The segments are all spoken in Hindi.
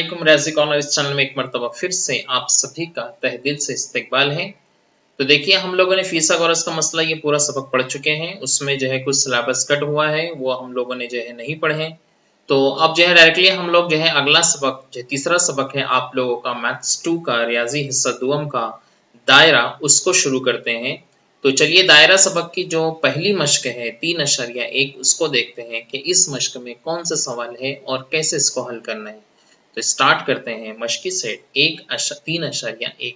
अस्सलामुअलैकुम। रज़ी कॉर्नर इस चैनल में एक मरतबा फिर से आप सभी का तहे दिल से इस्तकबाल है। तो देखिए, हम लोगों ने फिसागोरस का मसला ये पूरा सबक पढ़ चुके हैं। उसमें जो है कुछ सिलेबस कट हुआ है, वो हम लोगों ने जो है नहीं पढ़े हैं। तो अब जो है डायरेक्टली हम लोग जो है अगला सबक, जो तीसरा सबक है आप लोगों का मैथ्स 2 का रियाजी हिस्सा दुअम का दायरा, उसको शुरू करते हैं। तो चलिए, दायरा सबक की जो पहली मश्क है 3.1, उसको देखते हैं कि इस मश्क में कौन सा सवाल है और कैसे इसको हल करना है। तो स्टार्ट करते हैं मश्की सेट 3.1।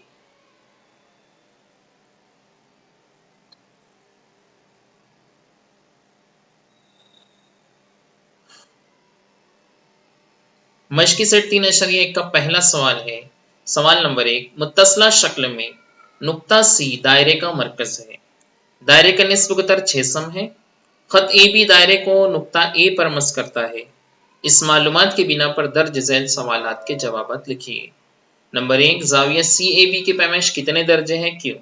मश्की सेट 3.1 का पहला सवाल है। सवाल नंबर 1, मुत्तसला शक्ल में नुक्ता सी दायरे का मरकज है। दायरे का निस्ब कुतर 6 सम है। खत ए बी दायरे को नुक्ता ए पर मस करता है। इस मालूमात के बिना पर दर्ज झैल सवालात के जवाबात लिखिए। नंबर 1, जाविया सी ए बी की पैमाइश कितने दर्जे हैं, क्यों?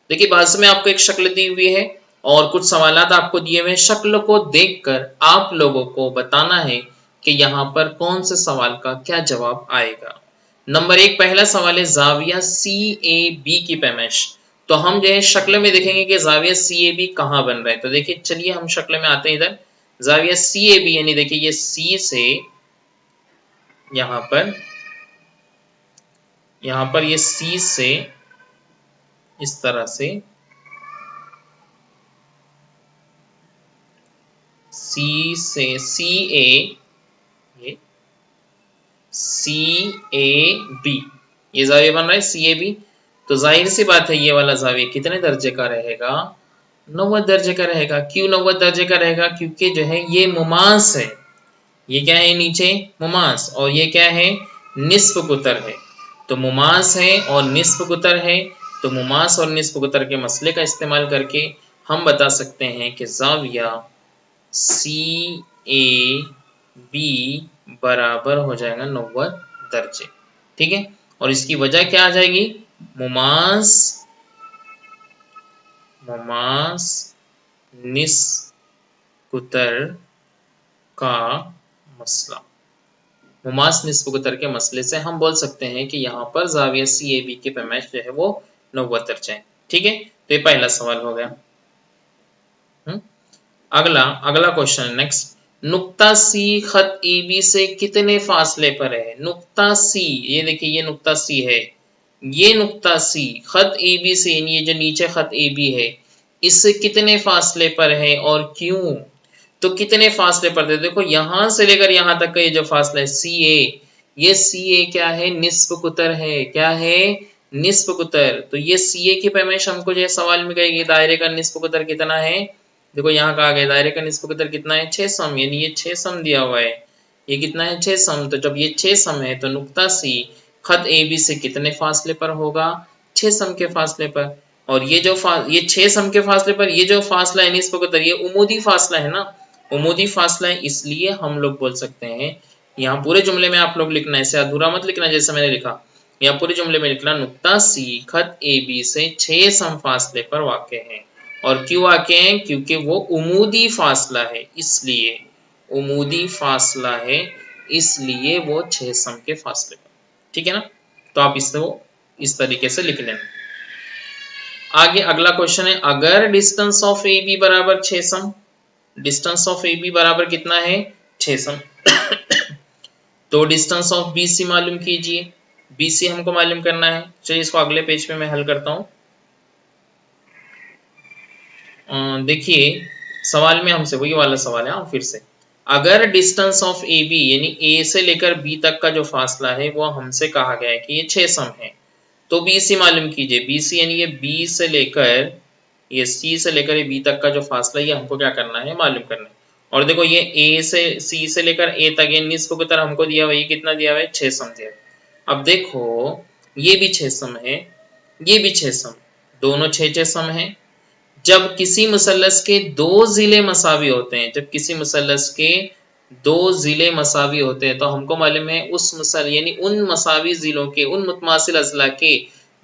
देखिए, बाजू में आपको एक शक्ल दी हुई है और कुछ सवालात आपको दिए हुए हैं। शक्ल को देखकर आप लोगों को बताना है कि यहाँ पर कौन से सवाल का क्या जवाब आएगा। नंबर 1 पहला सवाल है, जाविया सी ए बी की पैमाइश। तो हम जो है शक्ल में देखेंगे कि जाविया सी ए बी कहाँ बन रहा है। तो देखिए, चलिए हम शक्ल में आते हैं इधर। जाविया सी ए बी यानी देखिए ये सी से यहाँ पर ये सी से इस तरह से सी से सी ए बी, ये जाविया बन रहा है सी ए बी। तो जाहिर सी बात है ये वाला जाविया कितने दर्जे का रहेगा, 90 दर्जे का रहेगा। क्यों 90 दर्जे का रहेगा? क्योंकि जो है ये मुमास है। ये क्या है नीचे? मुमास। और ये क्या है? निस्फ कुतर है। तो मुमास है और निस्फ कुतर है। तो मुमास और निस्फ कुतर के मसले का इस्तेमाल करके हम बता सकते हैं कि जाविया सी ए बी बराबर हो जाएगा 90 दर्जे। ठीक है, और इसकी वजह क्या आ जाएगी? मुमास निस्फ कुतर का मसला। मुमास निस्फ कुतर के मसले से हम बोल सकते हैं कि यहाँ पर जाविया सी ए बी की पैमाइश जो है वो 90 दर्जे है। ठीक है, तो ये पहला सवाल हो गया। अगला क्वेश्चन नेक्स्ट। नुक्ता सी खत ए बी से कितने फासले पर है? नुक्ता सी, ये देखिए ये नुक्ता सी है। ये नुक्ता सी खत ए बी से, ये जो नीचे खत ए बी है, इससे कितने फासले पर है और क्यों? तो कितने फासले पर थे? देखो, यहां से लेकर यहां तक का ये जो फासला है सी ए, ये सी ए क्या है? निस्फ कुतर है। क्या है? निस्फ कुतर। तो ये सी ए की पैमाइश हमको जो सवाल में कहेगी दायरे का निस्फ कुतर कितना है। देखो यहाँ कहा गया दायरे का निस्फ कुतर कितना है? 6 सम, यानी ये 6 सम दिया हुआ है। ये कितना है? 6 सम। तो जब ये 6 सम है तो नुक्ता सी खत ए बी से कितने फासले पर होगा? 6 सम के फासले पर। और ये जो ये 6 सम के फासले पर ये जो फासला है निस्फ कुतर, ये उमूदी फासला है ना, उमूदी फासला है। इसलिए हम लोग बोल सकते हैं, यहाँ पूरे जुमले में आप लोग लिखना, ऐसे अधूरा मत लिखना जैसे मैंने लिखा। यहाँ पूरे जुमले में लिखना, नुक्ता सी खत ए बी से 6 सम फासले पर वाक़ है। और क्यों वाक़ हैं? क्योंकि वो उमूदी फासला है, इसलिए उमूदी फासला है, इसलिए वो 6 सम के फासले पर। ठीक है ना, तो आप इस तरीके से लिख लेना। आगे अगला क्वेश्चन है, अगर डिस्टेंस ऑफ ए बी बराबर 6 सम, डिस्टेंस ऑफ ए बी बराबर कितना है? 6 सम। तो डिस्टेंस ऑफ बी सी मालूम कीजिए। बी सी हमको मालूम करना है। चलिए इसको अगले पेज पे मैं हल करता हूँ। देखिए, सवाल में हमसे वही वाला सवाल है फिर से। अगर डिस्टेंस ऑफ ए बी यानी ए से लेकर बी तक का जो फासला है वो हमसे कहा गया है कि ये 6 सम है, तो बी सी मालूम कीजिए। बी सी यानी ये बी से लेकर, ये सी से लेकर ये बी तक का जो फासला है ये हमको क्या करना है? मालूम करना है। और देखो ये ए से सी से लेकर ए तक ये निस्फ कुतर हमको दिया हुआ है, ये कितना दिया हुआ है? 6 सम दिया है। अब देखो, ये भी 6 सम है, ये भी 6 सम, दोनों 6 सम है। जब किसी मुसल्लस के 2 ज़िले मसावी होते हैं, जब किसी मुसल्लस के 2 ज़िले मसावी होते हैं, तो हमको मालूम है उस मुसल यानी उन मसावी ज़िलों के, उन मुतमासिल अज़ला के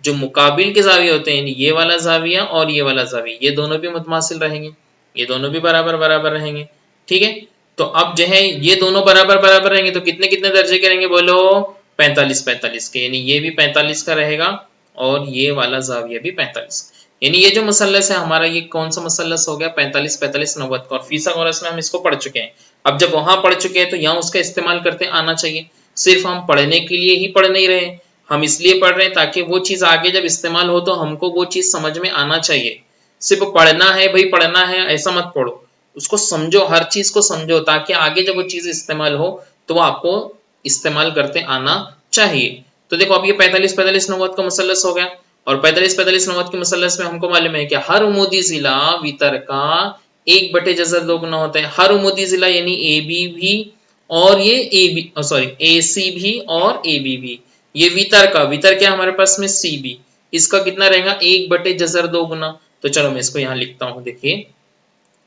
जो मुकाबिल के ज़ाविया होते हैं, ये वाला ज़ाविया और ये वाला ज़ाविया, ये दोनों भी मुतमासिल रहेंगे, ये दोनों भी बराबर बराबर रहेंगे। ठीक है, तो अब जो है ये दोनों बराबर बराबर रहेंगे तो कितने कितने दर्जे के रहेंगे? बोलो, 45 के, यानी ये भी 45 का रहेगा और ये वाला जाविया भी 45। यानी ये जो मसलस है हमारा, ये कौन सा मसलस हो गया, 45 45 90 का। और फिसागोरस में हम इसको पढ़ चुके हैं। अब जब वहां पढ़ चुके हैं तो यहाँ उसका इस्तेमाल करते आना चाहिए। सिर्फ हम पढ़ने के लिए ही पढ़ नहीं रहे, हम इसलिए पढ़ रहे हैं ताकि वो चीज आगे जब इस्तेमाल हो तो हमको वो चीज समझ में आना चाहिए। सिर्फ पढ़ना है भाई, पढ़ना है ऐसा मत पढ़ो, उसको समझो, हर चीज को समझो, ताकि आगे जब वो चीज इस्तेमाल हो तो वो आपको इस्तेमाल करते आना चाहिए। तो देखो अब ये 45 45 90 का मसलस हो गया। और 45 45 90 के मसलस में हमको मालूम है कि हर उमूदी जिला वितर का 1/2 गुना होता है। हर उमूदी जिला यानी ए बी भी और ये ए बी, सॉरी ए सी भी और ए बी भी। ये वितर का, वितर क्या हमारे पास में सी बी, इसका कितना रहेगा 1/2 गुना। तो चलो मैं इसको यहाँ लिखता हूँ, देखिए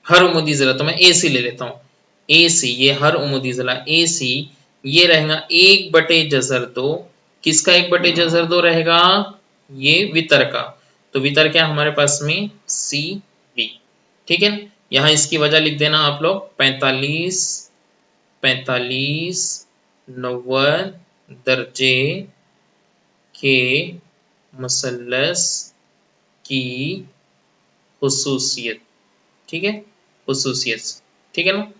हर उमूदी जिला, तो मैं ए सी ले लेता हूँ। ए सी, ये हर उमूदी जिला ए सी, ये रहेगा 1/2। किसका 1/2 रहेगा, ये वितर का। तो वितर क्या हमारे पास में सी बी, ठीक है। यहाँ इसकी वजह लिख देना आप लोग, 45 45 90 दर्जे के मुसल्लस की खुसूसियत, ठीक है, खुसूसियत, ठीक है ना।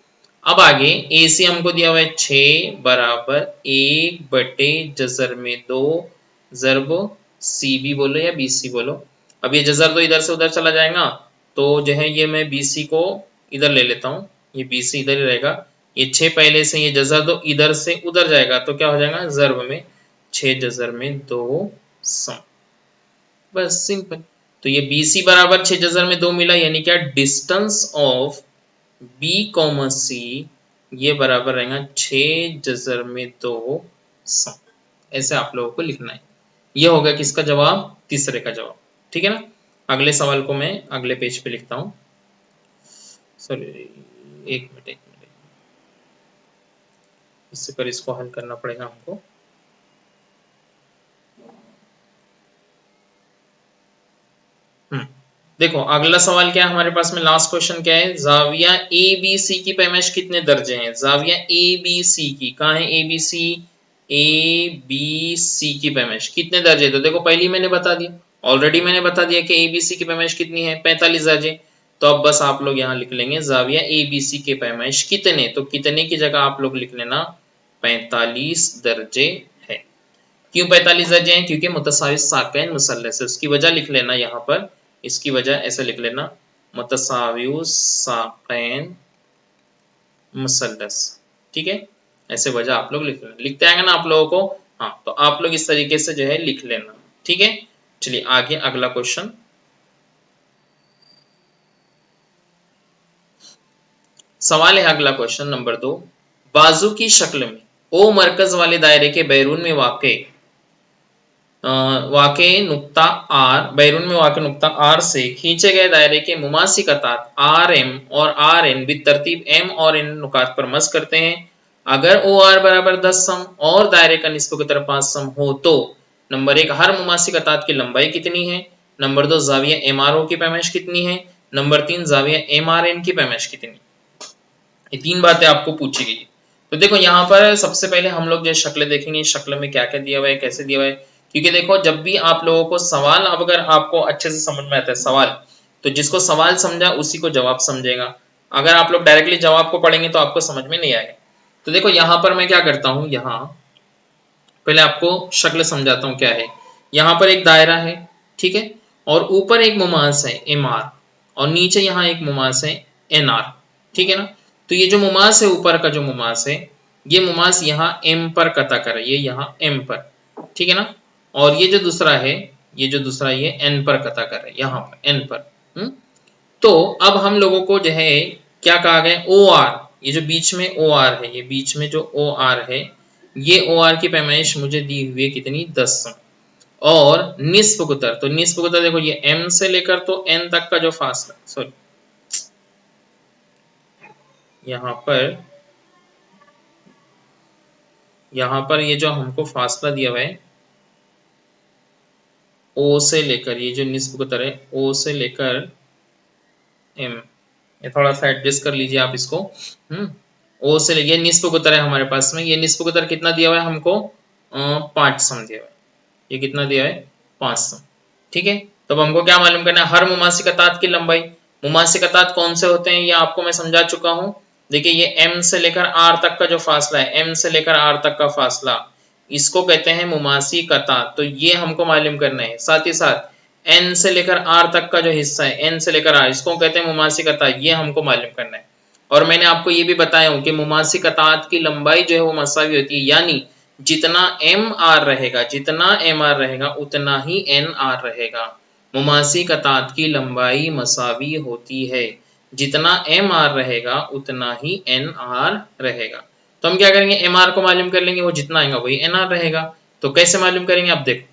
अब आगे ए सी हमको दिया हुआ है 6 बराबर 1/2 ज़रब सी बी बोलो या बी सी बोलो। अब ये जजर तो इधर से उधर चला जाएगा, तो जो है ये मैं बी सी को इधर ले लेता हूँ, ये बी सी इधर ही रहेगा। ये 6 पहले से, ये जजर तो इधर से उधर जाएगा, तो क्या हो जाएगा ज़रब में 6 जजर में 2 सम, बस सिंपल। तो ये बी सी बराबर 6 जजर में 2 मिला, यानी क्या डिस्टेंस ऑफ बी कॉमा सी ये बराबर रहेगा 6 जजर में 2 सम। ऐसे आप लोगों को लिखना है। ये होगा किसका जवाब, तीसरे का जवाब, ठीक है ना। अगले सवाल को मैं अगले पेज पे लिखता हूं, सॉरी एक मिनट, इससे पर इसको हल करना पड़ेगा हमको। देखो अगला सवाल क्या है हमारे पास में, लास्ट क्वेश्चन क्या है, जाविया ए बी सी की पैमाइश कितने दर्जे हैं। जाविया ए बी सी की, कहाँ है A B C, A B C की पैमाइश कितने दर्जे। तो देखो पहली मैंने बता दिया, ऑलरेडी मैंने बता दिया कि ए बी सी की पैमाइश कितनी है 45 दर्जे। तो अब बस आप लोग यहाँ लिख लेंगे जाविया ए बी सी के पैमाइश कितने, तो कितने की जगह आप लोग लिख लेना 45 दर्जे है। क्यों 45 दर्जे हैं, क्योंकि मुतसाविस साकैन मुसल्लस है, उसकी वजह लिख लेना यहाँ पर, इसकी वजह ऐसे लिख लेना मुतसाविस साकैन मुसल्लस, ठीक है। ऐसे वजह आप लोग लिख लेना, लिखते आएगा ना आप लोगों को, हाँ तो आप लोग इस तरीके से जो है लिख लेना, ठीक है। चलिए आगे अगला क्वेश्चन, सवाल है अगला क्वेश्चन नंबर 2, बाजू की शक्ल में ओ मरकज वाले दायरे के बैरून में वाक़े नुक्ता आर, बैरून में वाक़े नुक्ता आर से खींचे गए दायरे के मुमासी कतात आर एम और आर एन बितरतीब एम और एन नुकात पर मस करते हैं। अगर ओ आर बराबर 10 सम और दायरे का निस्ब की तरफ 5 सम हो तो नंबर 1 हर मुमासी कतात की लंबाई कितनी है, नंबर 2 जाविया एम आर ओ की पैमाइश कितनी है, नंबर 3 जाविया एम आर एन की पैमाइश कितनी। ये 3 बातें आपको पूछी गई। तो देखो यहाँ पर सबसे पहले हम लोग जो शक्ल देखेंगे, शक्ल में क्या क्या दिया हुआ है, कैसे दिया हुआ है। क्योंकि देखो जब भी आप लोगों को सवाल, अब अगर आपको अच्छे से समझ में आता है सवाल, तो जिसको सवाल समझा उसी को जवाब समझेगा। अगर आप लोग डायरेक्टली जवाब को पढ़ेंगे तो आपको समझ में नहीं आएगा। तो देखो यहाँ पर मैं क्या करता हूँ, यहाँ पहले आपको शक्ल समझाता हूँ क्या है। यहाँ पर एक दायरा है, ठीक है, और ऊपर एक मुमास है एम आर और नीचे यहाँ एक मुमास है एन आर, ठीक है ना। तो ये जो मुमास है, ऊपर का जो मुमास है, ये मुमास यहाँ एम पर कता कर, ये यहाँ एम पर, ठीक है ना। और ये जो दूसरा है, ये जो दूसरा ये एन पर कता कर रहे हैं, यहाँ पर एन पर। तो अब हम लोगों को जो है क्या कहा गया, ओ आर, ये जो बीच में ओ आर है, ये बीच में जो ओ आर है, ये ओ आर की पैमाइश मुझे दी हुई है कितनी 10 सम। और निस्फ कुतर, तो निस्फ कुतर देखो ये एम से लेकर तो एन तक का जो फासला, सॉरी यहाँ पर ये जो हमको फासला दिया हुआ है ओ से लेकर, ये जो निस्ब कुतर है ओ से लेकर एम, ये थोड़ा सा एडजस्ट कर लीजिए आप इसको। ओ से लेकर, ये निस्ब कुतर है हमारे पास में, ये निस्ब कुतर कितना दिया हुआ है हमको 5 सम दिया हुआ है। ये कितना दिया है? 5 सम। ठीक है, तो अब हमको क्या मालूम करना है? हर मुमासी कतात की लंबाई। मुमासी कतात कौन से होते हैं ये आपको मैं समझा चुका हूं। देखिए ये m से लेकर r तक का जो फासला है, m से लेकर r तक का फासला, इसको कहते हैं मुमासी कतात। तो ये हमको मालूम करना है। साथ ही साथ n से लेकर r तक का जो हिस्सा है, n से लेकर r, इसको कहते हैं मुमासी कतात। ये हमको मालूम करना है। और मैंने आपको ये भी बताया हूं कि मुमासी कतात की लंबाई जो है वो मसावी होती है, यानी जितना एम आर रहेगा, जितना एम आर रहेगा उतना ही एन आर रहेगा। मुमासी कतात की लंबाई मसावी होती है, जितना एम आर रहेगा उतना ही एन आर रहेगा। तो हम क्या करेंगे? एम आर को मालूम कर लेंगे, वो जितना आएगा वही एन आर रहेगा। तो कैसे मालूम करेंगे? आप देखो,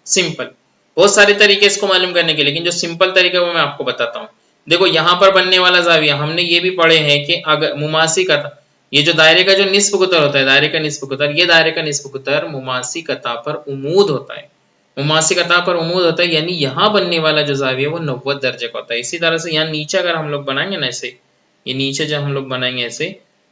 सिंपल, बहुत सारे तरीके इसको मालूम करने के, लेकिन जो सिंपल तरीका है वो मैं आपको बताता हूँ। देखो यहाँ पर बनने वाला जाविया हमने ये भी पढ़े हैं कि अगर मुमासी कता, ये जो दायरे का जो निस्फ कुतर होता है, दायरे का निस्फ कुतर, ये दायरे का निस्फ कुतर मुमासी कता पर उमूद होता है। मुमासी कता पर उमूद होता है, यानी यहाँ बनने वाला जो जाविया वो 90 दर्जे का होता है। इसी तरह से यहाँ नीचे अगर हम लोग बनाएंगे ना ऐसे, ये नीचे जब हम लोग बनाएंगे ऐसे,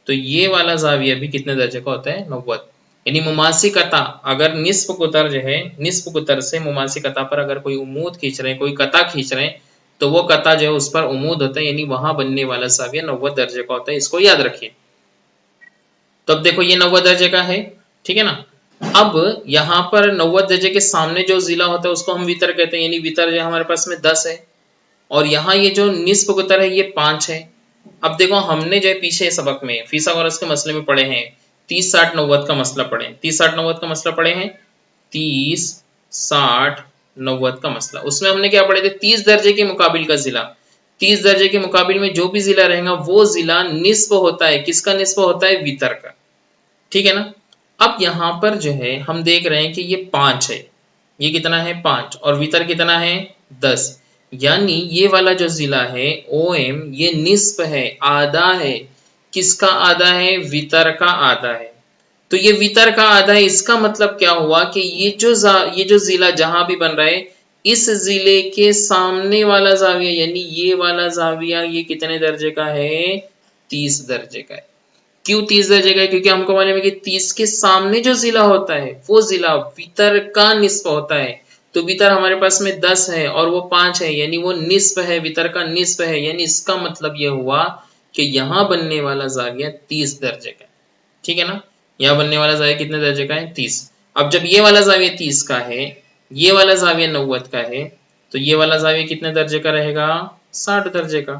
तो ये वाला जाविया भी कितने दर्जे का होता है? 90। यानी मुमासी कता अगर निस्फ कुतर जो है, निस्फ कुतर से मुमासी कता पर अगर कोई उमूद खींच रहे हैं, कोई कता खींच रहे हैं, तो वो कता जो है उस पर उमूद होता है, यानी वहां बनने वाला जाविया 90 दर्जे का होता है। इसको याद रखिए। तो अब देखो ये 90 दर्जे का है, ठीक है ना। अब यहाँ पर 90 दर्जे के सामने जो जिला होता है उसको हम वितर कहते हैं, यानी वितर जो हमारे पास में 10 है, और यहाँ ये जो निस्फ कुतर है ये 5 है। अब देखो हमने जो है पीछे सबक में फिसागोरस के मसले में पढ़े हैं 30 60 90 का मसला पढ़े हैं, 30 60 90 का मसला पढ़े हैं, 30 60 90 का मसला। उसमें हमने क्या पढ़े थे? 30 दर्जे के मुकाबिल का जिला, 30 दर्जे के मुकाबिल में जो भी जिला रहेगा वो जिला निस्फ होता है। किसका निस्फ होता है? वितर का। ठीक है ना। अब यहाँ पर जो है हम देख रहे हैं कि ये 5 है, ये कितना है? 5, और वितर कितना है? 10। यानी ये वाला जो जिला है ओ एम, ये निस्फ है, आधा है। किसका आधा है? वितर का आधा है। तो ये वितर का आधा है, इसका मतलब क्या हुआ कि ये जो जिला जहां भी बन रहा है, इस जिले के सामने वाला जाविया, यानी ये वाला जाविया, ये कितने दर्जे का है? 30 दर्जे का है। क्यों 30 दर्जे का है? क्योंकि हमको मालूम है कि 30 के सामने जो जिला होता है वो जिला वितर का निस्फ होता है। तो वितर हमारे पास में 10 है और वो 5 है, यानी वो निस्फ है, वितर का निस्फ है। यानी इसका मतलब ये हुआ कि यहाँ बनने वाला जाविया 30 दर्जे का है। ठीक है ना। यहाँ बनने वाला जाविया कितने दर्जे का है? 30। अब जब ये वाला जाविया 30 का है, ये वाला जाविया 90 का है, तो ये वाला जाविया कितने दर्जे का रहेगा? 60 दर्जे का।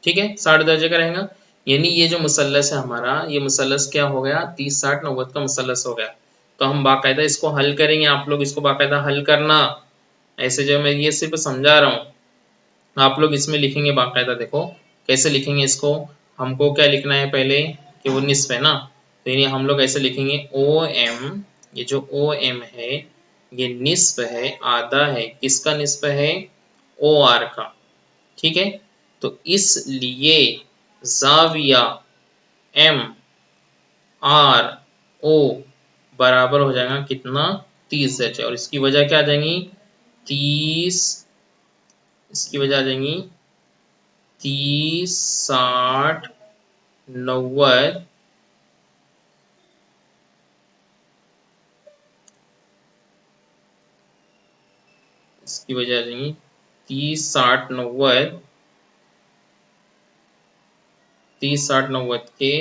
ठीक है, 60 दर्जे का रहेगा। यानी ये जो मुसल्लस है हमारा, ये मुसल्लस क्या हो गया? 30 60 90 का मुसल्लस हो गया। तो हम बाकायदा इसको हल करेंगे, आप लोग इसको बाकायदा हल करना। ऐसे जो मैं ये सिर्फ समझा रहा हूँ, आप लोग इसमें लिखेंगे बाकायदा। देखो कैसे लिखेंगे इसको। हमको क्या लिखना है पहले कि वो निस्फ है ना, तो यानी हम लोग ऐसे लिखेंगे ओ एम, ये जो ओ एम है ये निस्फ है, आधा है। किसका निस्फ है? ओ आर का। ठीक है, तो इसलिए जाविया एम आर ओ बराबर हो जाएगा कितना? 30 दर्जे। और इसकी वजह क्या आ जाएंगी? 30, इसकी वजह आ जाएंगी 30 60 90, इसकी वजह आ जाएंगी 30 60 90, 30 60 90 के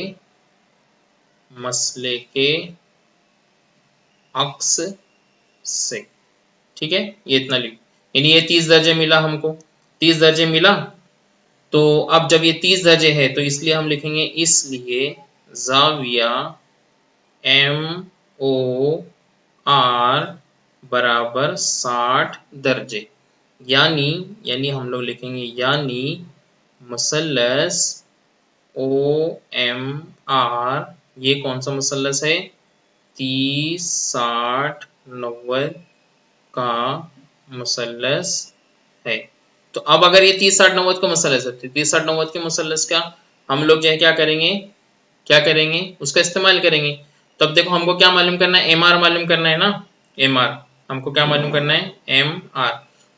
मसले के अक्स से। ठीक है, ये इतना लिख, यानी ये 30 दर्जे मिला हमको, 30 दर्जे मिला। तो अब जब ये 30 दर्जे है तो इसलिए हम लिखेंगे, इसलिए जाविया एम ओ आर बराबर 60 दर्जे। यानी हम लोग लिखेंगे यानी मुसल्लस ओ एम आर, ये कौन सा मुसल्लस है? 30 60 90 का मुसल्लस है। तो अब अगर ये 30 60 90 का मुसल्लस है, 30 60 90 के मुसल्लस का हम लोग जो है क्या करेंगे? क्या करेंगे? उसका इस्तेमाल करेंगे। तो अब देखो हमको क्या मालूम करना है? एम आर मालूम करना है ना। एम आर हमको क्या मालूम करना है? M R.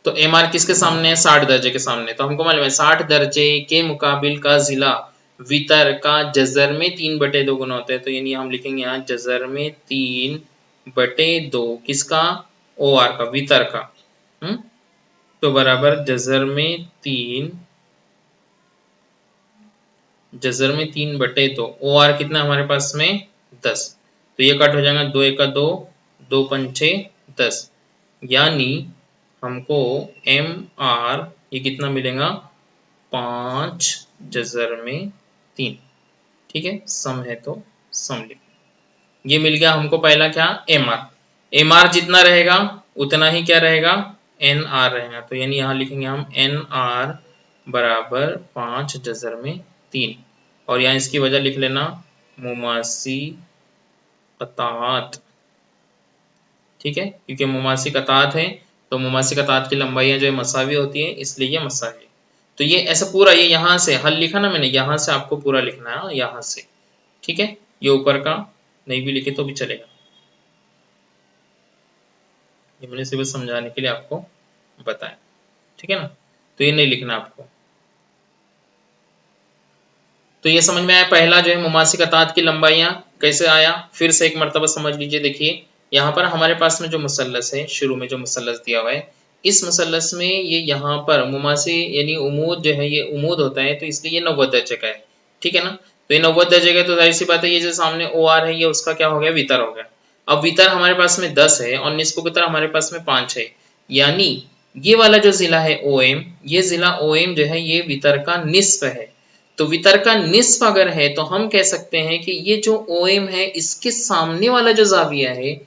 तो एम आर किसके सामने है? 60 दर्जे के सामने। तो हमको मालूम है 60 दर्जे के मुकाबिल का जिला वितर का जजर में 3/2 गुना होता है। तो यानी हम लिखेंगे यहाँ जजर में 3 बटे 2 किसका, ओ आर का, वितर का। तो बराबर जजर में 3, जजर में 3 बटे 2, ओ आर कितना हमारे पास में 10। तो ये कट हो जाएगा, 2 1 2, 2 पंचे 10, यानी हमको एम आर ये कितना मिलेगा, 5 जजर में 3। ठीक है, सम है तो सम लिख, ये मिल गया हमको पहला क्या, एम आर। एम आर जितना रहेगा उतना ही क्या रहेगा, एन आर रहेगा। तो यानी यहाँ लिखेंगे हम एन आर बराबर 5 जजर में 3, और यहाँ इसकी वजह लिख लेना मुमासी कतात। ठीक है, क्योंकि मुमासी कतात है तो मुमासी कतात की लंबाइयां जो है मसावी होती है, इसलिए ये मसावी। तो ये ऐसा पूरा, ये यहाँ से हल लिखा ना मैंने, यहाँ से आपको पूरा लिखना है, यहाँ से। ठीक है, ये ऊपर का नहीं भी लिखे तो भी चलेगा, ये मैंने सिर्फ समझाने के लिए आपको बताया। ठीक है ना, तो ये नहीं लिखना आपको। तो ये समझ में आया पहला जो है मुमासी कतात की लंबाइयां कैसे आया, फिर से एक मर्तबा समझ लीजिए। देखिए यहाँ पर हमारे पास में जो मुसल्लस है, शुरू में जो मुसल्लस दिया हुआ है, इस मुसल्लस में ये यहाँ पर मुमासी यानी उमूद जो है, ये उमूद होता है, तो इसलिए ये 90 दर्जे का है। ठीक है ना, तो ये 90 दर्जे का, तो जाहिर सी बात है ये जो सामने ओ आर है, ये उसका क्या हो गया, वितर हो गया। अब वितर हमारे पास में 10 है और निस्फ वितर हमारे पास में 5 है, यानी ये वाला जो जिला है ओ एम, ये जिला ओ एम जो है ये वितर का निस्फ है। तो वितर का निस्फ अगर है तो हम कह सकते हैं कि ये जो ओ एम है, इसके सामने वाला जो जाविया है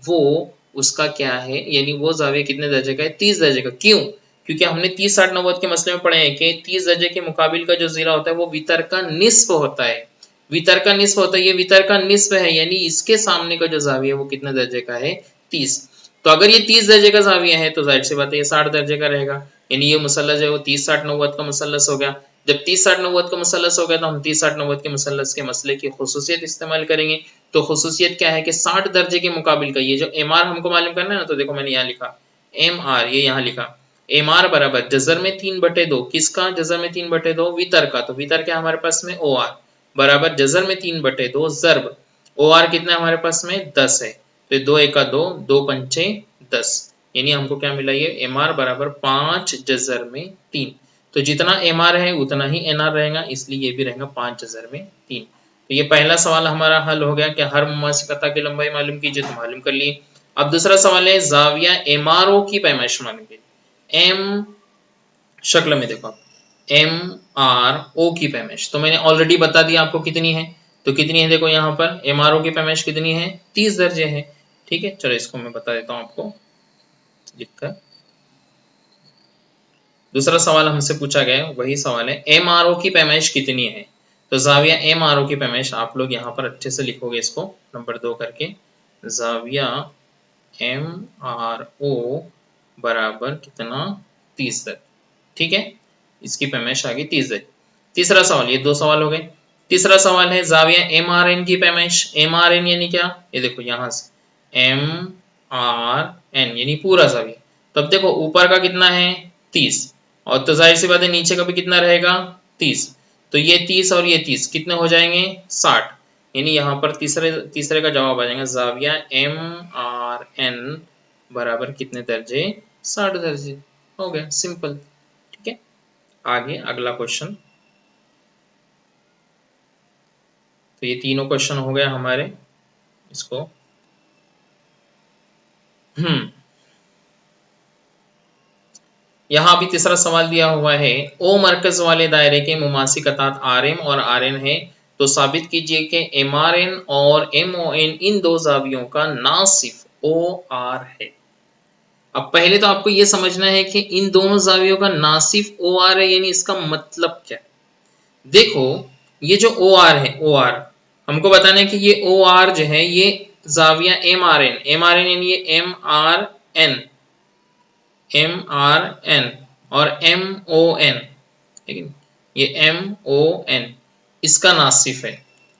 वो उसका क्या है, यानी वो जाविया कितने दर्जे का है, 30 दर्जे का। क्यों, क्योंकि हमने 30 60 90 के मसले में पढ़े हैं कि 30 दर्जे के मुकाबिल का जो जिला होता है वो वितर का निस्फ होता है, वितर का निस्फ होता है, ये वितर का निस्फ है, यानी इसके सामने का जो जाविया है वो कितने दर्जे का है, 30। तो अगर ये 30 दर्जे का जाविया है तो जाहिर सी बात है ये 60 दर्जे का रहेगा, यानी ये मुसल्लस है वो 30 60 90 का मुसल्लस हो गया। जब 30 60 90 का मुसल्लस हो गया तो हम 30 60 90 के मुसल्लस के मसले की खुसूसियत इस्तेमाल करेंगे। तो खुसूसियत क्या है कि 60 दर्जे के मुकाबिल का ये जो एम आर हमको मालूम करना है ना, तो देखो मैंने यहाँ लिखा एम आर, ये यहाँ लिखा एम आर बराबर जजर में 3 बटे 2, किसका, जजर में 3 बटे 2 वितर का। तो वितर क्या हमारे पास में, ओ आर बराबर जजर में 3 बटे 2 जर्ब ओ आर कितना हमारे पास में 10 है, तो 2 1 2, 2 पंचे 10, यानी हमको क्या मिला, ये एम आर बराबर 5 जजर में 3। तो जितना एम आर है उतना ही एन आर रहेगा, इसलिए ये भी रहेगा 5 जजर में 3। तो ये पहला सवाल हमारा हल हो गया कि हर मुमासी कता की लंबाई मालूम कीजिए, तो मालूम कर लिए। अब दूसरा सवाल है जाविया एम आर ओ की पैमाइश मालूम कीजिए। एम शक्ल में देखो आप, एम आर ओ की पैमाइश तो मैंने ऑलरेडी बता दिया आपको कितनी है, तो कितनी है देखो यहाँ पर एम आर ओ की पैमाइश कितनी है, 30 दर्जे है। ठीक है, चलो इसको मैं बता देता हूँ आपको लिखकर। दूसरा सवाल हमसे पूछा गया वही सवाल है, एम आर ओ की पैमाइश कितनी है। तो जाविया एम आर ओ की पैमाइश आप लोग यहाँ पर अच्छे से लिखोगे इसको नंबर 2 करके, जाविया एम आर ओ बराबर कितना, 30 दर्जे। ठीक है, इसकी पैमाइश आ गई 30 दर्जे। तीसरा सवाल, ये 2 सवाल हो गए। तीसरा सवाल है जाविया एम आर एन की पैमाइश। एम आर एन यानी क्या, ये देखो यहाँ से एम आर एन यानी पूरा जाविया। तो अब देखो ऊपर का कितना है 30, और तो जाहिर सी बात है नीचे का भी कितना रहेगा 30, तो ये 30 और ये 30 कितने हो जाएंगे 60, यानी यहाँ पर तीसरे का जवाब आ जाएगा जाविया एम आर एन बराबर कितने दर्जे, 60 दर्जे। हो गया सिंपल। ठीक है, आगे अगला क्वेश्चन। तो ये तीनों क्वेश्चन हो गया हमारे, इसको यहाँ भी तीसरा सवाल दिया हुआ है, ओ मरकज वाले दायरे के मुमासी कतात आर एम और आर एन है, तो साबित कीजिए कि एम आर एन और एम ओ एन इन दो जावियों का नासिफ ओ आर है। अब पहले तो आपको यह समझना है कि इन दोनों जावियों का नासिफ ओ आर है, यानी इसका मतलब क्या है। देखो ये जो ओ आर है, ओ आर हमको बताना है कि ये ओ आर जो है ये जाविया M R N, M R N यानी ये M R N, M R N और एम ओ एन, लेकिन ये एम ओ एन इसका नासिफ है,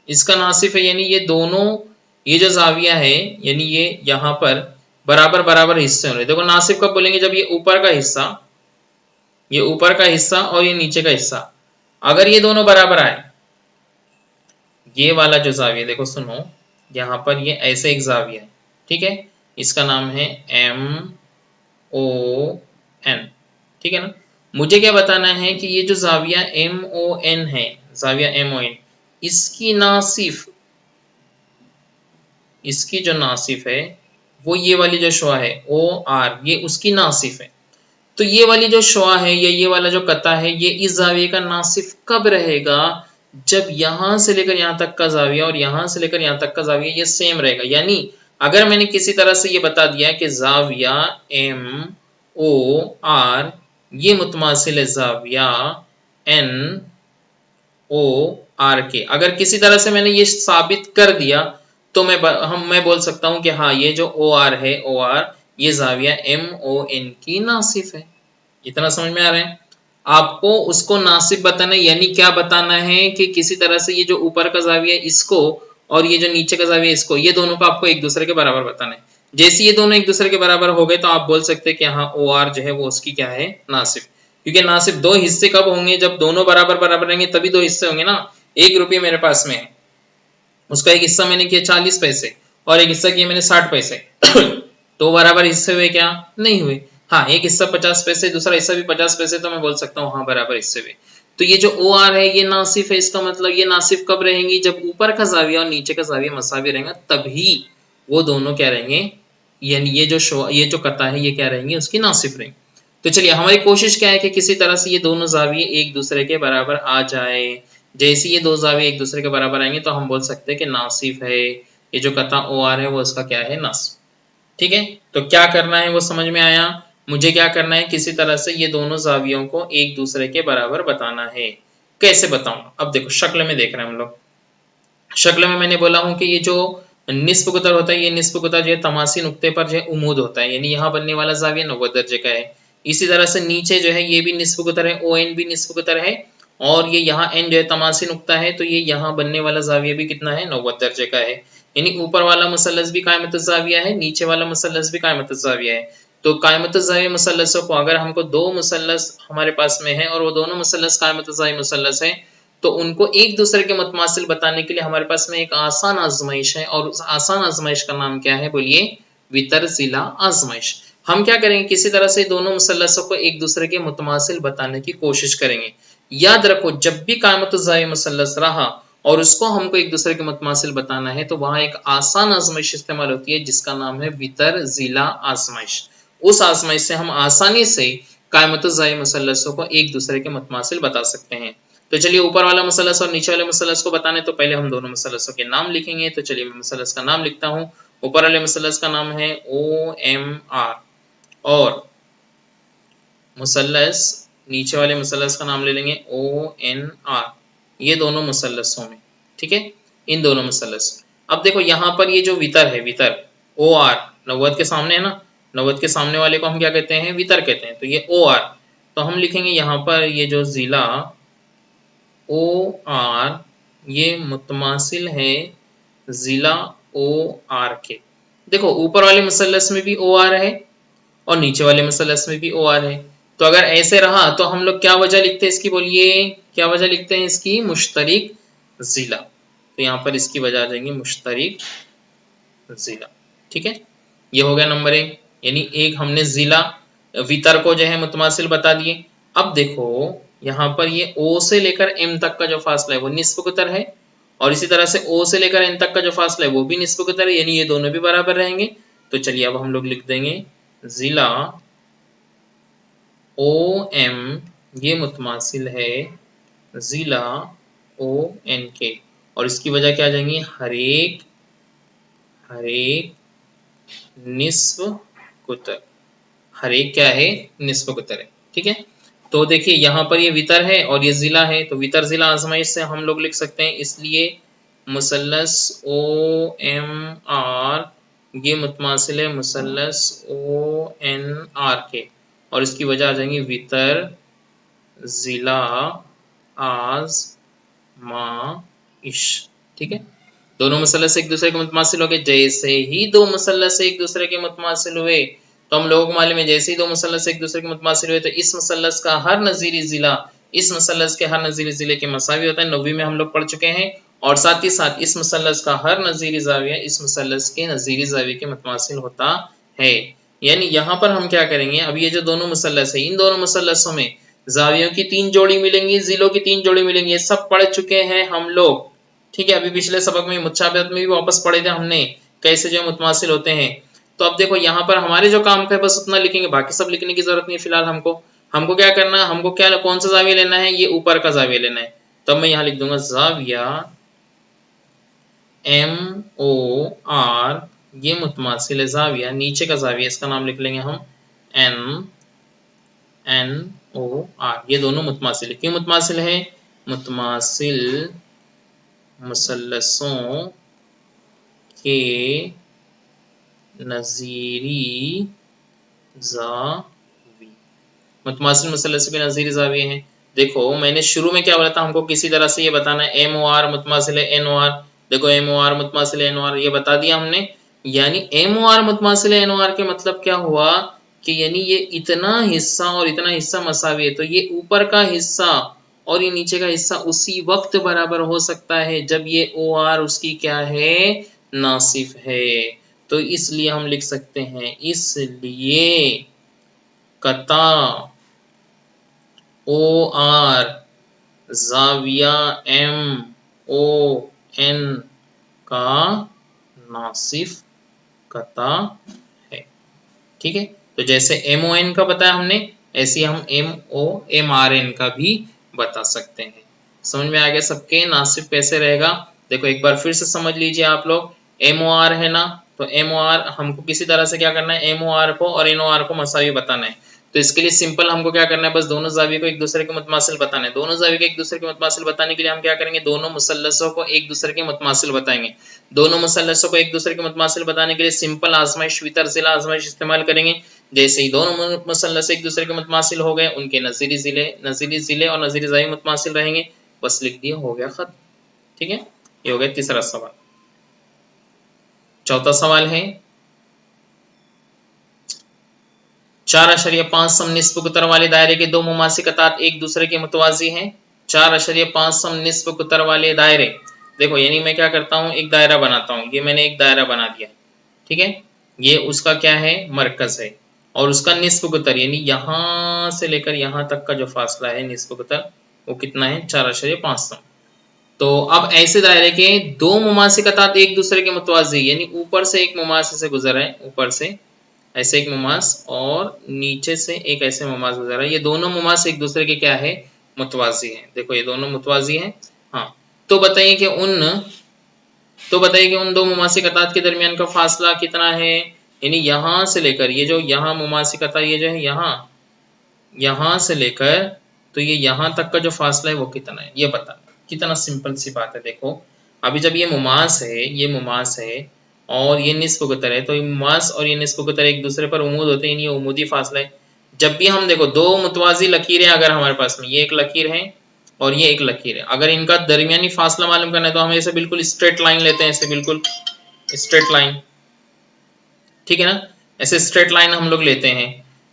इसका नासिफ है, यानी ये दोनों ये जो जाविया है यानी ये यहाँ पर बराबर बराबर हिस्से हो रहे। देखो नासिफ कब बोलेंगे, जब ये ऊपर का हिस्सा, ये ऊपर का हिस्सा और ये नीचे का हिस्सा अगर ये दोनों बराबर आए, ये वाला जो जाविया देखो सुनो, यहाँ पर ये ऐसे एक जाविया है, ठीक है, इसका नाम है MON, ठीक है ना। मुझे क्या बताना है कि ये जो जाविया MON है, जाविया MON, इसकी नासिफ, इसकी जो नासिफ है वो ये वाली जो शुआ है OR, ये उसकी नासिफ है। तो ये वाली जो शुआ है या ये वाला जो कता है, ये इस जाविये का नासिफ कब रहेगा? जब यहां से लेकर यहां तक का जाविया और यहां से लेकर यहां तक का जाविया ये सेम रहेगा। यानी अगर मैंने किसी तरह से ये बता दिया कि जाविया MOR ये मुतमासिल है जाविया NOR के, अगर किसी तरह से मैंने ये साबित कर दिया तो मैं बोल सकता हूं कि हाँ ये जो OR है, OR ये जाविया MON की नासिफ है। इतना समझ में आ रहा है? आपको उसको नासिब बताना है, यानी क्या बताना है कि किसी तरह से ये जो ऊपर का जाविया इसको और ये जो नीचे का जाविया इसको, ये दोनों को आपको एक दूसरे के बराबर बताना है। जैसे ये दोनों एक दूसरे के बराबर हो गए तो आप बोल सकते हैं कि हाँ OR जो है वो उसकी क्या है, नासिब। क्योंकि नासिब दो हिस्से कब होंगे? जब दोनों बराबर बराबर रहेंगे तभी दो हिस्से होंगे ना। 1 रुपये मेरे पास में है, उसका एक हिस्सा मैंने किया 40 पैसे और एक हिस्सा किया मैंने 60 पैसे तो बराबर हिस्से हुए क्या? नहीं हुए। हाँ, एक हिस्सा 50 पैसे, दूसरा हिस्सा भी 50 पैसे, तो मैं बोल सकता हूँ हाँ बराबर हिस्से हुए। तो ये जो OR है ये नासिफ है, इसका मतलब ये नासिफ कब रहेंगी? जब ऊपर का जाविया और नीचे का जाविया मसावी रहेगा, तभी वो दोनों क्या रहेंगे, यानी ये जो कता है ये क्या रहेंगे, उसकी नासिफ रहेंगे। तो चलिए हमारी कोशिश क्या है कि किसी तरह से ये दोनों जाविये एक दूसरे के बराबर आ जाए। जैसे ये दो जाविये एक दूसरे के बराबर आएंगे तो हम बोल सकते हैं कि नासिफ है, ये जो कता OR है वो इसका क्या है, नासिफ। ठीक है, तो क्या करना है वो समझ में आया। मुझे क्या करना है, किसी तरह से ये दोनों जावियों को एक दूसरे के बराबर बताना है। कैसे बताऊं? अब देखो शक्ल में देख रहे हैं हम लोग। शक्ल में मैंने बोला हूं कि ये जो निस्फ कुतर होता है, ये निस्फ कुतर जो है तमासी नुक्ते पर जो है उमूद होता है, यानी यहाँ बनने वाला जाविया 90 दर्जे का है। इसी तरह से नीचे जो है ये भी निस्फ कुतर है, ON भी निस्फ कुतर है, और ये यहाँ N जो है तमासी नुक्ता है, तो ये यहाँ बनने वाला जाविया भी कितना है, 90 दर्जे का है। यानी ऊपर वाला मुसल्लस भी कायमत जाविया है, नीचे वाला मुसल्लस भी कायमत जाविया है। तो कायमत जाविया मुसल्लसों को, अगर हमको दो मुसल्लस हमारे पास में है और वो दोनों मुसल्लस कायमत जाविया मुसल्लस है, तो उनको एक दूसरे के मुतमासिल बताने के लिए हमारे पास में एक आसान आजमाइश है, और उस आसान आजमाइश का नाम क्या है, बोलिए, वितर जिला आजमाइश। हम क्या करेंगे, किसी तरह से दोनों मुसल्लसों को एक दूसरे के मुतमासिल बताने की कोशिश करेंगे। याद रखो, जब भी कायमत जाविया मुसल्लस रहा और उसको हमको एक दूसरे के मुतमासिल बताना है, तो वहां एक आसान आजमाइश इस्तेमाल होती है जिसका नाम है वितर जिला आजमाइश। उस आजमाइश से हम आसानी से कायमत जाविया मुसल्लसों को एक दूसरे के मुतमासिल बता सकते हैं। तो चलिए ऊपर वाला मुसल्लस और नीचे वाले मुसल्लस को बताने तो पहले हम दोनों मुसल्लसों के नाम लिखेंगे। तो चलिए मैं मुसल्लस का नाम लिखता हूँ। ऊपर वाले मुसल्लस का नाम है OMR, और मुसल्लस नीचे वाले मुसल्लस का नाम ले लेंगे ONR, ये दोनों मुसल्लसों में, ठीक है, इन दोनों मुसल्लस। अब देखो यहाँ पर ये जो वितर है, वितर OR 90 के सामने है ना, 90 के सामने वाले को हम क्या कहते हैं, वितर कहते हैं। तो ये OR, तो हम लिखेंगे यहाँ पर ये जो जिला OR ये मुतमासिल है जिला OR के। देखो ऊपर वाले मुसल्लस में भी OR है और नीचे वाले मुसल्लस में भी OR है। तो अगर ऐसे रहा तो हम लोग क्या वजह लिखते हैं इसकी, बोलिए क्या वजह लिखते हैं इसकी, मुश्तरिक जिला। तो यहाँ पर इसकी वजह आ जाएंगी मुश्तरिक जिला। ठीक है, ये हो गया नंबर 1, यानी एक हमने जिला वितर को जो है मुतमासिल बता दिए। अब देखो यहाँ पर ये O से लेकर M तक का जो फासला है वो निस्फ कुतर है, और इसी तरह से O से लेकर N तक का जो फासला है वो भी निस्फ कुतर है, यानी ये दोनों भी बराबर रहेंगे। तो चलिए अब हम लोग लिख देंगे जिला OM ये मुतमासिल है जिला ON के, और इसकी वजह क्या आ जाएंगी, हरेक निस्फ कुतर, हरेक क्या है, निस्फ कुतर है। ठीक है, तो देखिए यहाँ पर ये वितर है और ये जिला है, तो वितर जिला आजमाइश से हम लोग लिख सकते हैं, इसलिए मुसल्लस OMR ये मुतमासिल है मुसल्लस ONR के, और इसकी वजह आ जाएंगी वितर जिला आजमाइश। ठीक है, दोनों मुसल्लस एक दूसरे के मुतमासिल हो गए। जैसे ही दो मुसल्लस एक दूसरे के मुतमासिल हुए, तो हम लोगों को मालूम है जैसे ही दो मुसल्लस एक दूसरे के मुतमासिल हुए तो इस मुसल्लस का हर नजीरी जिला इस मुसल्लस के हर नजीरी जिले के मसावी होता है। 9वीं में हम लोग पढ़ चुके हैं, और साथ ही साथ इस मुसल्लस का हर नजीरी जाविया इस मुसल्लस के नजीरी जाविये के मुतमासिल होता है। यानी यहाँ पर हम क्या करेंगे, अब ये जो दोनों मुसल्लस है इन दोनों मुसल्लसों में जावियों की 3 जोड़ी मिलेंगी, जिलों की 3 जोड़ी मिलेंगी, ये सब पढ़ चुके हैं हम लोग। ठीक है, अभी पिछले सबक में मुतशाबिहत में भी वापस पढ़े थे हमने कैसे जो मुतमासिल होते हैं। तो अब देखो यहाँ पर हमारे जो काम का है बस उतना लिखेंगे, बाकी सब लिखने की जरूरत नहीं फिलहाल। हमको क्या करना है, हमको क्या कौन सा जाविया लेना है, ये ऊपर का जाविया लेना है। तब मैं यहाँ लिख दूंगा जाविया MOR, ये मुतमासिल है जाविया, नीचे का जाविया इसका नाम लिख लेंगे हम NOR। ये दोनों मुतमासिल है। क्यों मुतमासिल है, मुतमासिल मुसल्लसों के नजीरी जावी, मुतमासिल मुसल्लसों के नजीरी जाविये हैं। देखो मैंने शुरू में क्या बोला था, हमको किसी तरह से ये बताना है MOR मुतमासिल है NOR। देखो MOR मुतमासिल है NOR ये बता दिया हमने। यानी MOR मुतमासिल है NOR के मतलब क्या हुआ कि यानी ये इतना हिस्सा और इतना हिस्सा मसावी है, तो ये ऊपर का हिस्सा और ये नीचे का हिस्सा उसी वक्त बराबर हो सकता है जब ये OR उसकी क्या है, नासिफ है। तो इसलिए हम लिख सकते हैं, इसलिए कता OR जाविया MON का नासिफ कता है। ठीक है, तो जैसे MON का बताया हमने, ऐसे हम MOMRN का भी बता सकते हैं। समझ में आ गया सबके नासिफ कैसे रहेगा। देखो एक बार फिर से समझ लीजिए आप लोग, MOR है ना, तो MOR हमको किसी तरह से क्या करना है, MOR को और NOR को मसावी बताना है। तो इसके लिए सिंपल हमको क्या करना है, बस दोनों जाविये को एक दूसरे के मुतमासिल बताना है। दोनों जाविये को एक दूसरे के मुतमासिल बताने के लिए हम क्या करेंगे, दोनों मुसल्लसों को एक दूसरे के मुतमासिल बताएंगे। दोनों मुसल्लसों को एक दूसरे के मुतमासिल बताने के लिए सिंपल आजमाइश वितरजिला आजमाइश इस्तेमाल करेंगे। जैसे ही दोनों मुसल्लस एक दूसरे के मुतमासिल हो गए, उनके नजीरी जिले और नजीरी जाविये मुतमासिल रहेंगे। बस लिख दिया, हो गया खत्म। ठीक है, ये हो गया तीसरा सवाल। चौथा सवाल है 4.5 सम निस्फ कुतर वाले दायरे के दो मुमासिक अतात एक दूसरे के मुतवाजी हैं। 4.5 सम निस्फ कुतर वाले दायरे, देखो यानी मैं क्या करता हूँ, एक दायरा बनाता हूँ। ये मैंने एक दायरा बना दिया, ठीक है, ये उसका क्या है, मरकज है, और उसका निस्फ कुतर यानी यहां से लेकर यहां तक का जो फासला है निस्फ कुतर वो कितना है, 4.5 सम। तो अब ऐसे दायरे के दो मुमासिक अतात एक दूसरे के मुतवाजी, यानी ऊपर से एक मुमास से गुजर है, ऊपर से ऐसे एक मुमास और नीचे से एक ऐसे मुमास गुजर है, ये दोनों मुमास एक दूसरे के क्या है, मुतवाजी हैं। देखो ये दोनों मुतवाजी हैं। हाँ, तो बताइए कि उन दो मुमासिक अतात के दरमियान का फासला कितना है, यानी यहां से लेकर ये जो यहाँ मुमासिक अतात ये जो है यहां से लेकर तो ये यहां तक का जो फासला है वो कितना है, ये बता। कितना सिंपल सी बात है। देखो अभी जब ये मुमास है और ये निस्फ कुतर है, तो ये मुमास और ये निस्फ कुतर एक दूसरे पर उमूद होते हैं, ये उमूदी फासला है। जब भी हम देखो दो मुतवाजी लकीरें अगर हमारे पास में, ये एक लकीर है और ये एक लकीर है, अगर इनका दरमियानी फासला मालूम करना है तो हम ऐसे बिल्कुल स्ट्रेट लाइन लेते हैं, ऐसे बिल्कुल स्ट्रेट लाइन, ठीक है ना, ऐसे स्ट्रेट लाइन हम लोग लेते हैं।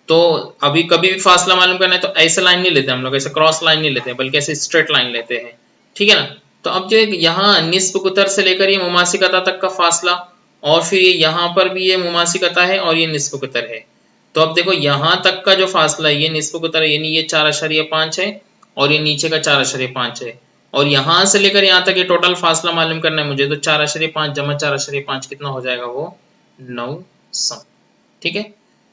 तो अभी कभी भी फासला मालूम करना है तो ऐसे लाइन नहीं लेते हम लोग, ऐसे क्रॉस लाइन नहीं लेते, बल्कि ऐसे स्ट्रेट लाइन लेते हैं, ठीक है ना। तो अब जो यहाँ निस्फ कुतर से लेकर ये मुमासिक अता तक का फासला, और फिर ये यहाँ पर भी ये मुमासिक अता है और ये निस्फ कुतर है। तो अब देखो यहाँ तक का जो फासला है ये निस्फ कुतर है, यानी ये 4.5 है और ये नीचे का 4.5 है, और यहाँ से लेकर यहाँ तक ये टोटल फासला मालूम करना है मुझे, तो 4.5 जमा 4.5 कितना हो जाएगा, वो 9 सम। ठीक है,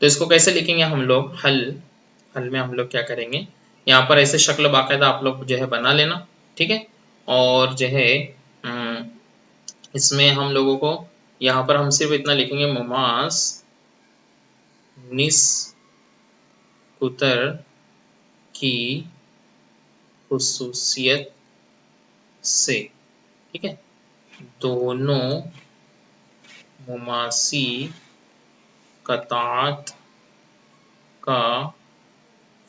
तो इसको कैसे लिखेंगे हम लोग, हल में हम लोग क्या करेंगे, यहाँ पर ऐसे शक्ल बाकायदा आप लोग जो है बना लेना, ठीक है। और जो है इसमें हम लोगों को यहाँ पर हम सिर्फ इतना लिखेंगे, मुमास निस्फ कुतर की खुसूसियत से, ठीक है, दोनों मुमासी कतात का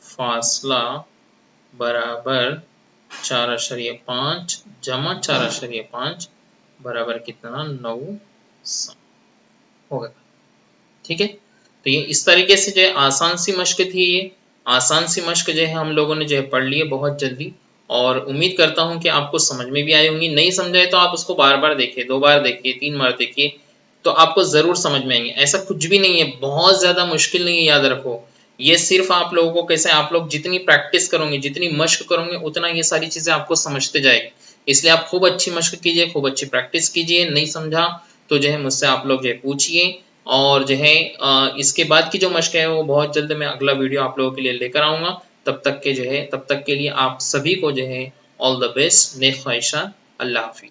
फासला बराबर 4.5 जमा 4.5 बराबर कितना, 9 सम होगा। ठीक है, तो ये इस तरीके से जो है आसान सी मश्क थी, ये आसान सी मश्क जो है हम लोगों ने जो है पढ़ ली है बहुत जल्दी। और उम्मीद करता हूँ कि आपको समझ में भी आई होंगी। नहीं समझाए तो आप उसको बार बार देखिए, 2 बार देखिए, 3 बार देखिए, तो आपको ज़रूर समझ में आएंगे। ऐसा कुछ भी नहीं है, बहुत ज़्यादा मुश्किल नहीं है, याद रखो। ये सिर्फ आप लोगों को कैसे, आप लोग जितनी प्रैक्टिस करोगे, जितनी मश्क करोगे, उतना ये सारी चीज़ें आपको समझते जाएगी। इसलिए आप खूब अच्छी मश्क कीजिए, खूब अच्छी प्रैक्टिस कीजिए। नहीं समझा तो जो है मुझसे आप लोग जो है पूछिए, और जो है इसके बाद की जो मश्क है वो बहुत जल्द मैं अगला वीडियो आप लोगों के लिए लेकर आऊँगा। तब तक के लिए आप सभी को जो है ऑल द बेस्ट, नेक ख्वाहिशात, अल्लाह हाफिज़।